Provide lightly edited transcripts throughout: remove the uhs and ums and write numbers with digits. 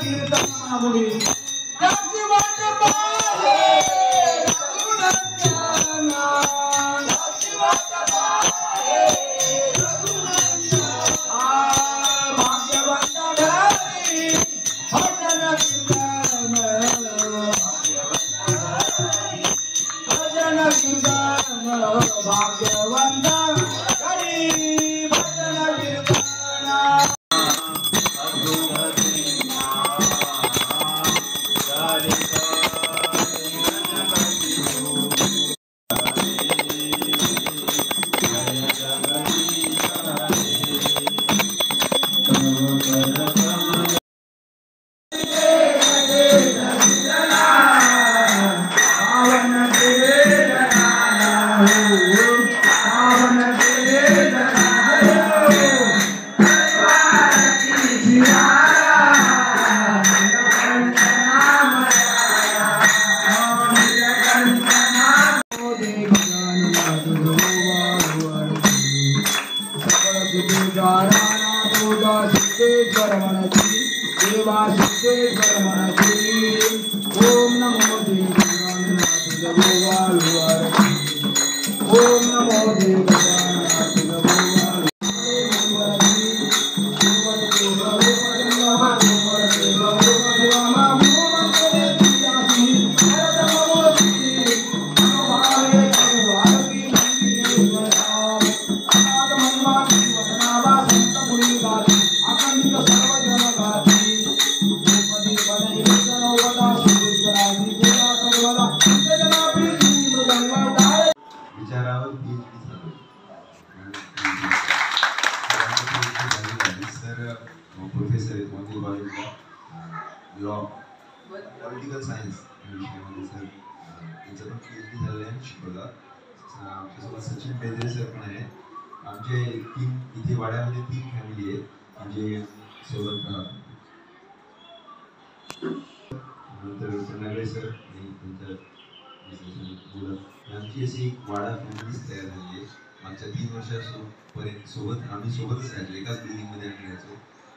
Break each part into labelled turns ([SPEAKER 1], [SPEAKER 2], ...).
[SPEAKER 1] कीर्तनामुळे त्याची वाट पाहे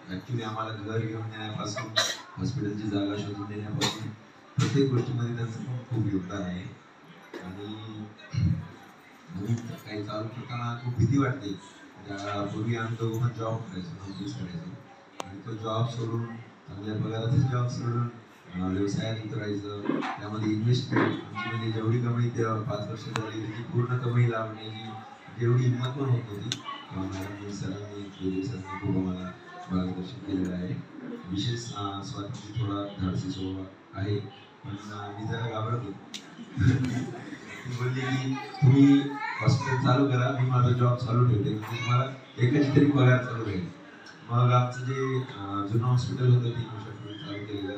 [SPEAKER 1] ऍक्च्युली आम्हाला घर घेऊन देण्यापासून हॉस्पिटलची जागा शोधून देण्यापासून प्रत्येक गोष्टीमध्ये त्यांचं पण खूप योगदान आहे. आणि काही चालू करताना खूप भीती वाटते. पूर्वी आम्ही दोघं पण जॉब करायचो, नोकरीच करायचो आणि तो जॉब सोडून चांगल्या पगाराचा जॉब सोडून व्यवसायात उतरायचं. त्यामध्ये इन्व्हेस्टमेंट आमची म्हणजे जेवढी कमाई ते 5 वर्ष झाली त्याची पूर्ण कमाई लावण्याची जेवढी हिंमत पण होत होती. मॅडमनी सरांनी खूप आम्हाला मार्गदर्शन केलेलं आहे. विशेष स्वातीची थोडा धाडसी स्वभाव आहे, पण मी जरा घाबरत होतो. ती बोलली की तुम्ही हॉस्पिटल चालू करा, मी माझा जॉब चालू ठेवते, म्हणजे तुम्हाला एकाची तरी पगार चालू राहील. मग आमचं जे जुनं हॉस्पिटल होतं 3 वर्षापूर्वी चालू केलेलं,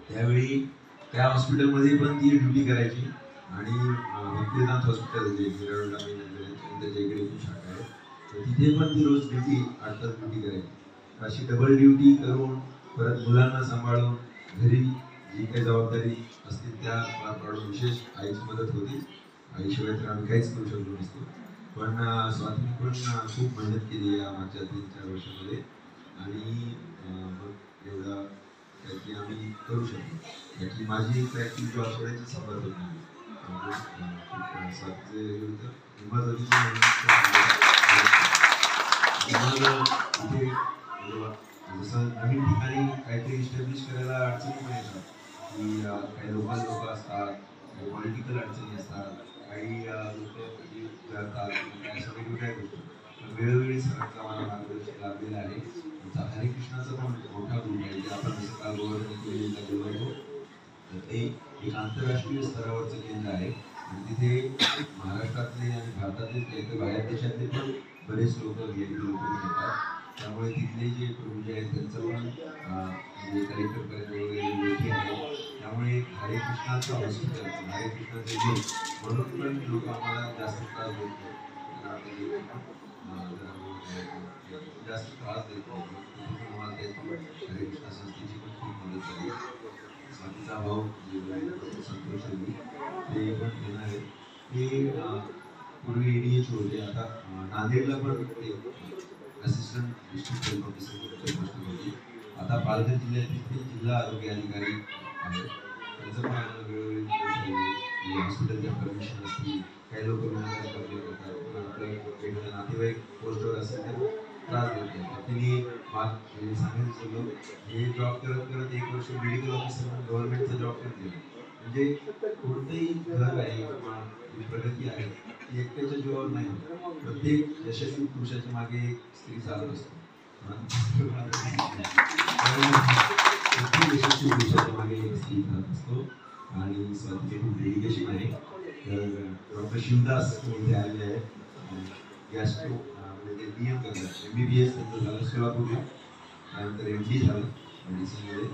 [SPEAKER 1] त्यावेळी त्या हॉस्पिटलमध्ये पण ती ड्युटी करायची. आणि भक्तीनाथ हॉस्पिटल जे त्याच्या इकडे खूप शाखा आहे, तर तिथे पण ती रोज ड्युटी 8 तास ड्युटी करायची. अशी डबल ड्युटी करून परत मुलांना सांभाळून घरी जी काही जबाबदारी असते त्या पार पाडून विशेष आईची मदत होती. आईशिवाय तर आम्ही काहीच करू शकलो नसतो. पण स्वातीने पण खूप मेहनत केली या मागच्या 3-4 वर्षामध्ये आणि मग एवढा काहीतरी आम्ही करू शकतो. याची माझी ॲक्च्युली जॉब सोडायची संबंध होत नाही. स्वातीचे हिंमत होती इथे जसं नवीन ठिकाणी काहीतरी इस्टॅब्लिश करायला अडचणी पण येतात की काही लोकल लोक असतात, काही पॉलिटिकल अडचणी असतात, काही लोक जातात, अशा वेगवेगळ्या गोष्टी. पण वेळोवेळी सरांचा मला मार्गदर्शन लाभलेलं आहे. आमचा हरिकृष्णाचा पण मोठा ग्रुप आहे, जे आपण जसं काल गव्हर्नमेंट बोललो, ते एक आंतरराष्ट्रीय स्तरावरचं केंद्र आहे. आणि तिथे महाराष्ट्रातले आणि भारतातले काही बाहेर देशातले पण बरेच लोक येतात. त्यामुळे तिथले जे प्रभूजी आहेत त्यांचं पण म्हणजे कलेक्टरपर्यंत वगैरे ओळखी आहे. त्यामुळे हरेकृष्णाचं हॉस्पिटल, हरेकृष्णाचे जे म्हणून पण लोक आम्हाला जास्त त्रास देत नाही, जास्त त्रास देत नाही. तिथे पण आम्हाला त्याची हरेकृष्णा संस्थेची पण खूप मदत झाली. स्वातीचा भाऊ संतोष ते पण घेणार आहे. ते पूर्वी ADH होते, आता नांदेडला पण ते असिस्टंट डिस्ट्रिक्ट हेल्थ ऑफिसर होती. आता पालघर जिल्ह्यातील ते जिल्हा आरोग्य अधिकारी आहेत. त्यांचं पण आम्हाला वेळोवेळी पाहिजे. हॉस्पिटलच्या परमिशन असतील, काही लोक विनाकारण बदली करतात, आपलं एखादा नातेवाईक पोस्टवर असेल तर त्रास देत नाही. तर तिने सांगायचं सगळं हे जॉब करत करत 1 वर्ष मेडिकल ऑफिसर म्हणून गव्हर्नमेंटचा जॉब करते. म्हणजे कोणतंही घर आहे किंवा प्रगती आहे ती एकट्याच्या जीवावर नाही होत. प्रत्येक यशस्वी पुरुषाच्या मागे एक स्त्री चालत असते. प्रत्येक यशस्वी पुरुषाच्या मागे एक स्त्री चालत असतो आणि स्वातीचे खूप डेडिकेशन आहे. तर डॉक्टर शिवदास इथे आलेले आहेत. गॅस्ट्रो म्हणजे ते DM करतात. MBBS त्यांचं झालं सोलापूरला, त्यानंतर MD झालं मेडिसिनमध्ये,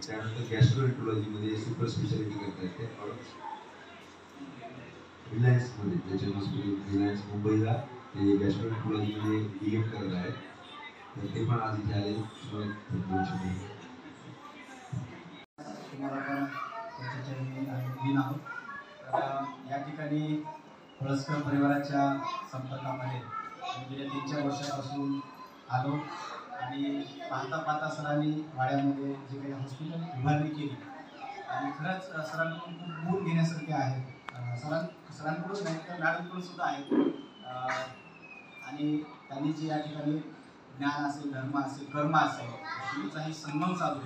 [SPEAKER 1] त्यानंतर गॅस्ट्रोएंट्रोलॉजीमध्ये सुपर स्पेशालिटी करतात ते रिलायन्समध्ये, त्याच्या हॉस्पिटल रिलायन्स मुंबईला ते गॅस्ट्रोएंट्रोलॉजीमध्ये DM करत आहेत. तर ते पण आज इथे आले.
[SPEAKER 2] तुम्हाला पण दिन आहोत. या ठिकाणी पळसकर परिवाराच्या संपर्कामध्ये गेल्या 3-4 वर्षापासून आलो आणि पाहता सरांनी वाड्यामध्ये जे काही हॉस्पिटल उभारणी केली आणि खरंच सरांकडून खूप गुण घेण्यासारखे आहेत. सरांकडून नाही तर मॅडमकडून सुद्धा आहेत. आणि त्यांनी जे या ठिकाणी ज्ञान असेल, धर्म असेल, कर्म असेल, तुमचाही संगम साधून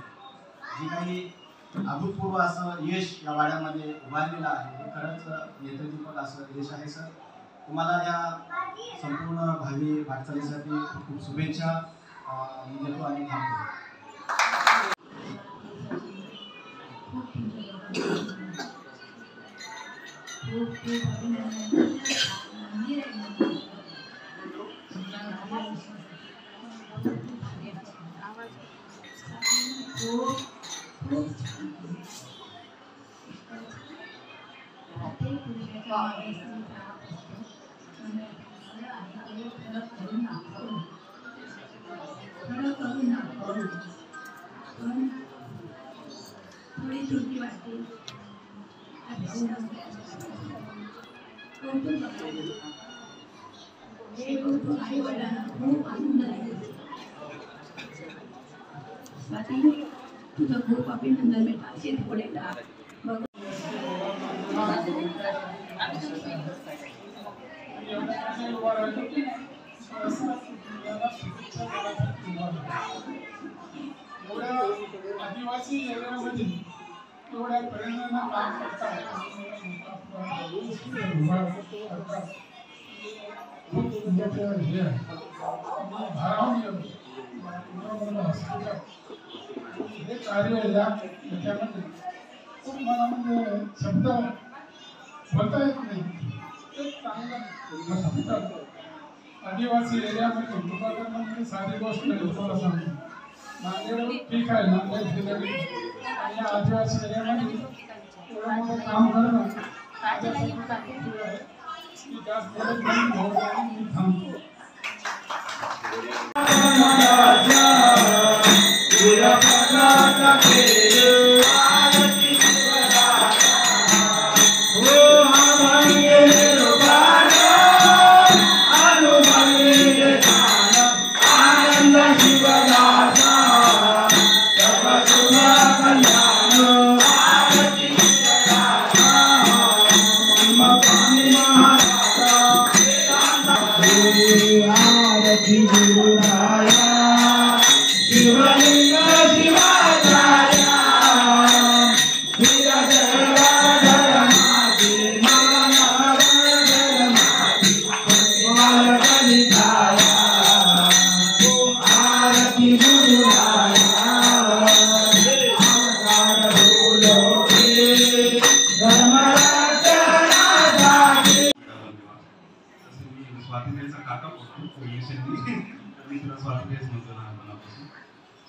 [SPEAKER 2] जे काही अभूतपूर्व असं यश या वाड्यामध्ये उभारलेलं आहे, हे खरंच नेत्रदीपक असं यश आहे. सर, तुम्हाला या संपूर्ण भावी वाटचालीसाठी खूप शुभेच्छा मी देतो आणि थांबतो.
[SPEAKER 3] थोडी चुकी वाटते. आई वडिलांना खूप आनंद आहे. स्वाती, तुझं खूप अभिनंदन बेटा. असे थोडे बघ.
[SPEAKER 4] आदिवासी एरियामध्ये एवढ्या प्रेरणेनं काम करतात. हे कार्य याच्यामध्ये खूप मला म्हणजे शब्द बोलता येत नाही. एक चांगला हॉस्पिटल आदिवासी एरियामध्ये उभारलं म्हणजे साधी गोष्ट नाही. तुम्हाला सांगतो, नांदेड ठीक आहे, नांदेड जिल्ह्यामध्ये आणि आदिवासी एरियामध्ये एवढं मोठं काम करणं की जास्त मी थांबतो.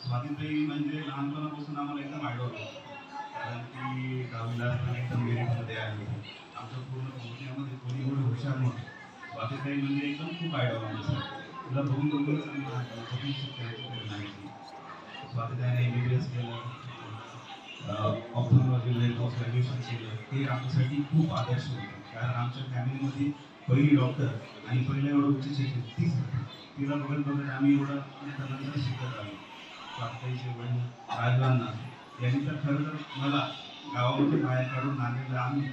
[SPEAKER 5] स्वातीताई म्हणजे लहानपणापासून आम्हाला एकदम आयडॉल होतं. कारण की 10वीला असताना एकदम मेरिटमध्ये आली होती. आमच्या पूर्ण कंपनीमध्ये कोणी एवढं हुशार नव्हतं. स्वातीताई म्हणजे एकदम खूप आयडॉल आमचं. तुला बघून बघूनच आम्ही प्रेरणा घेतली. स्वातीताईने MBBS केलं, ऑप्थॉल्मॉलॉजीमध्ये पोस्ट ग्रॅज्युएशन केलं. ते आमच्यासाठी खूप आदर्श होतं. कारण आमच्या फॅमिलीमध्ये पहिली डॉक्टर आणि पहिल्या एवढं उच्च शिक्षण तीच होती. तिला बघत आम्ही एवढं नंतर शिकत आलो. स्वातीताईचे वडील राजवांना यांनी तर खरं तर मला गावामध्ये बाहेर काढून नांदेडला आम्ही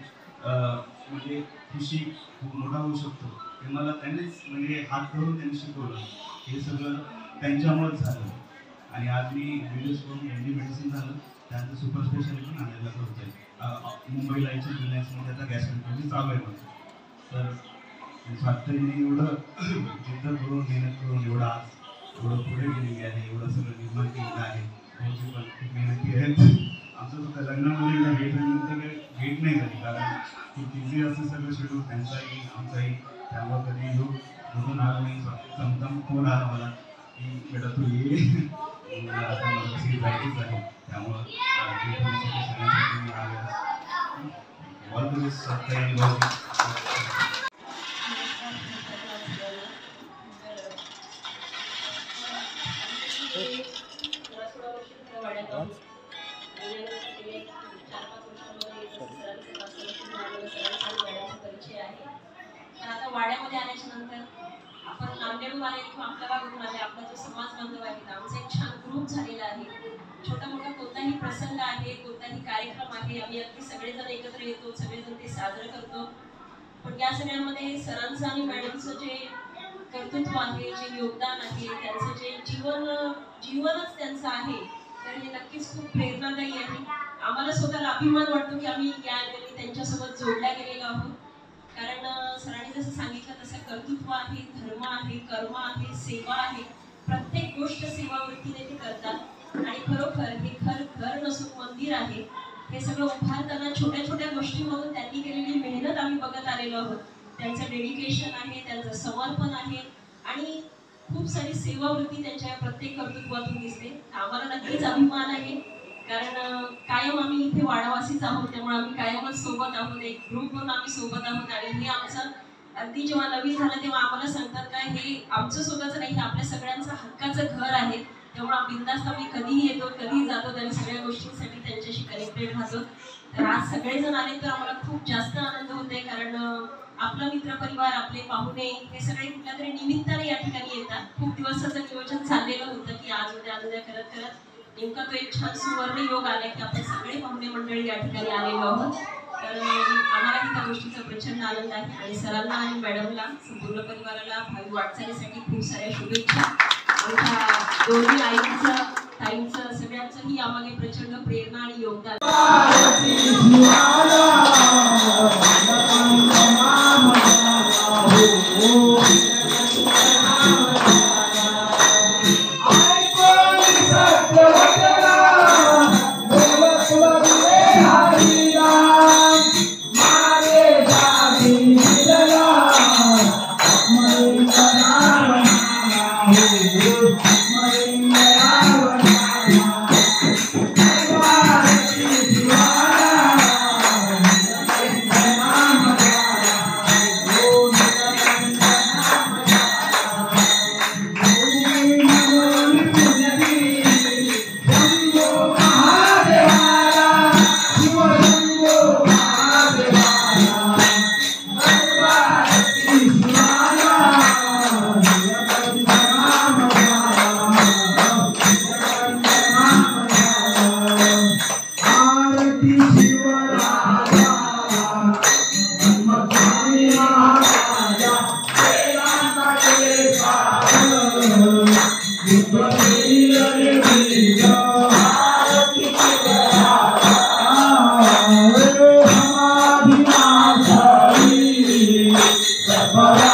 [SPEAKER 5] म्हणजे कृषी खूप मोठा होऊ शकतो हे मला त्यांनीच म्हणजे हात धरून त्यांनी शिकवलं. हे सगळं त्यांच्यामुळेच झालं. आणि आज मी BDS करून MD मेडिसिन झालं. त्यानंतर सुपर स्पेशालिटी नांदेडला करत आहे. मुंबईला यायची रिलायन्समध्ये आता गॅस कंपनी चालू आहे माझं. तर स्वातंत्र्याने एवढं जिद्द करून मेहनत करून एवढं आज एवढं पुढे गेलेली आहे, एवढं सगळं निर्माण केलेलं आहे. भाऊजी पण खूप मेहनती आहेत. आमचं सुद्धा लग्नामध्ये भेट नाही झाली कारण खूप बिझी असं सगळं शेड्यूल त्यांचाही आमचाही. त्यामुळे कधी योग म्हणून आला नाही. समजा फोन आला मला की बेटा तू ये, आता मला कशी जायचीच आहे. त्यामुळं सगळ्यांसाठी मी आले. ऑल द बेस्ट स्वातंत्र्य भाऊजी.
[SPEAKER 6] आता वाड्यामध्ये आल्याच्या नंतर आपण नांदेडहून आले किंवा आपल्या भागातून आले, आपला जो समाज बांधव आहे आमचा एक छान ग्रुप झालेला आहे. छोटा मोठा कोणताही प्रसंग आहे, कोणताही कार्यक्रम आहे, आम्ही अगदी सगळेजण एकत्र येतो, सगळेजण ते साजरं करतो. पण या सगळ्यामध्ये सरांचं आणि मॅडमचं जे कर्तृत्व आहे, जे योगदान आहे, त्यांचं जे जीवनच त्यांचं आहे, तर हे नक्कीच खूप प्रेरणादायी आहे. आम्हाला स्वतःला अभिमान वाटतो की आम्ही या त्यांच्यासोबत जोडल्या गेलेलो आहोत. कारण सरांनी जसं सांगितलं तसं कर्तृत्व आहे, धर्म आहे, कर्म आहे, सेवा आहे. प्रत्येक गोष्ट सेवावृत्तीने ते करतात. आणि खरोखर हे घर नसून मंदिर आहे. हे सगळं उभारताना छोट्या छोट्या गोष्टींमधून त्यांनी केलेली मेहनत आम्ही बघत आलेलो आहोत. त्यांचं डेडिकेशन आहे, त्यांचं समर्पण आहे आणि खूप सारी सेवावृत्ती त्यांच्या या प्रत्येक कर्तृत्वातून दिसते. आम्हाला नक्कीच अभिमान आहे कारण कायम आम्ही इथे वाडावासीच आहोत, त्यामुळे आम्ही कायमच सोबत आहोत. एक ग्रुप म्हणून आम्ही सोबत आहोत. आणि हे आमचं अगदी जेव्हा नवीन झालं तेव्हा आम्हाला सांगतात काय हे आमचं स्वतःचं नाही, हे आपल्या सगळ्यांचं हक्काचं घर आहे. त्यामुळे बिनधास्त आम्ही कधीही येतो, कधीही जातो, त्या सगळ्या गोष्टींसाठी त्यांच्याशी कनेक्टेड राहतो. तर आज सगळेजण आले तर आम्हाला खूप जास्त आनंद होतोय कारण आपला मित्रपरिवार, आपले पाहुणे हे सगळे कुठल्या तरी निमित्ताने या ठिकाणी येतात. खूप दिवसाचं नियोजन चाललेलं होतं की आज उद्या करत नेमका तो एक छान सुवर्ण योग आला की आपण सगळे पाहुणे मंडळी या ठिकाणी आलेलो आहोत. तर आम्हालाही त्या गोष्टीचा प्रचंड आनंद आहे. आणि सरांना आणि मॅडमला, संपूर्ण परिवाराला भावी वाटचालीसाठी खूप साऱ्या शुभेच्छा. आमच्या दोन्ही आईंचं, ताईंचं, सगळ्यांचंही आम्हाला प्रचंड प्रेरणा आणि योगदान.
[SPEAKER 7] Bye.